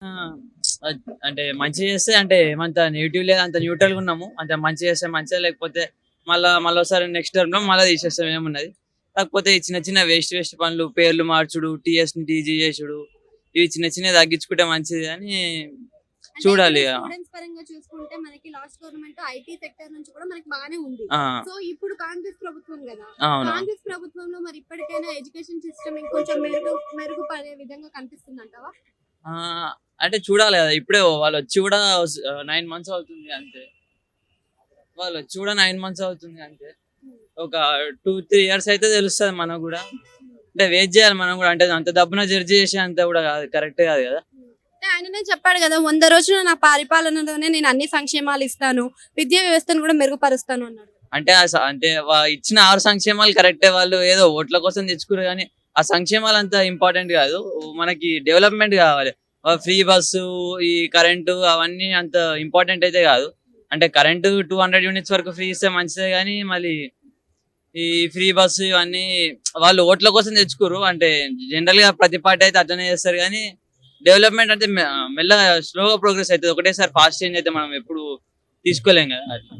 ఆ! అంటే మంచి చేస్తే అంటే ఏమంత నెగెటివ్ లేదు. అంత న్యూట్రల్‌గా ఉన్నాము. అంత మంచి చేస్తే మంచిదే లేకపోతే మళ్ళోసారి నెక్స్ట్ టర్మ్‌లో మళ్ళా తీసేస్తాం ఏమున్నది. కాకపోతే ఈ చిన్న చిన్న వేస్ట్ పనులు పేర్లు మార్చుడు, టీఎస్‌ని టీజీ చేసుడు ఇవి చిన్న చిన్నవి తగ్గించుకుంటే మంచిది అని అంటే ఇప్పుడు చూడాలి ఇగ. స్టూడెంట్స్ పరంగా చూసుకుంటే మనకి లాస్ట్ గవర్నమెంట్ ఐటీ సెక్టర్ నుంచి కూడా మనకి బానే ఉంది. ఆ! సో ఇప్పుడు కాంగ్రెస్ ప్రభుత్వం గదా! అవును. కాంగ్రెస్ ప్రభుత్వంలో మరి ఇప్పటికైనా ఎడ్యుకేషన్ సిస్టమ్ ఇంకొంచెం మెరుగుపడే విధంగా కనిపిస్తుందంటావా? అంటే చూడాలి గదా! ఇప్పుడే వాళ్ళొచ్చి గూడా 9 మంత్స్ అవుతుంది అంతే. వాళ్ళొచ్చి గూడా 9 మంత్స్ అవుతుంది అంతే. హ్మ్. ఒక 2, 3 ఇయర్స్ అయితే తెలుస్తది మనకు గూడా. హ్మ్. అంటే వెయిట్ జేయాలి మనం గూడా. అంటే అంత దబ్బున జడ్జ్ చేసేంత గూడా గాదు. కరెక్ట్ గాదు గదా! హ్మ్. అంటే ఆయననే చెప్పాడు గదా! 100 రోజులు నా పరిపాలనలోనే నేను అన్ని సంక్షేమాలు ఇస్తాను. విద్యా వ్యవస్థను గూడా మెరుగుపరుస్తాను అన్నాడు. అంటే అంటే ఇచ్చిన 6 సంక్షేమాలు కరెక్టే. వాళ్ళు ఏదో ఓట్ల కోసం తెచ్చుకుర్రు గానీ, ఆ సంక్షేమాలంత ఇంపార్టెంట్ గాదు. మనకి డెవలప్‌మెంట్ గావాలి. ఫ్రీ బస్సు, ఈ కరెంటు అవన్నీ అంత ఇంపార్టెంట్ అయితే గాదు. అంటే కరెంటు 200 యూనిట్స్ వరకు ఫ్రీ ఇస్తే మంచిదే గానీ, మళ్ళీ ఈ ఫ్రీ బస్సు ఇవన్నీ వాళ్ళు ఓట్ల కోసం తెచ్చుకుర్రు. అంటే జనరల్‌గా ప్రతి పార్టీ అయితే అట్లనే చేస్తారు గానీ, డెవలప్‌మెంట్ అంటే మెల్లగా స్లోగా ప్రోగ్రెస్ అయితది. ఒకటేసారి ఫాస్ట్ చేంజ్ అయితే మనం ఎప్పుడు తీసుకోలేం గదా! అట్లా.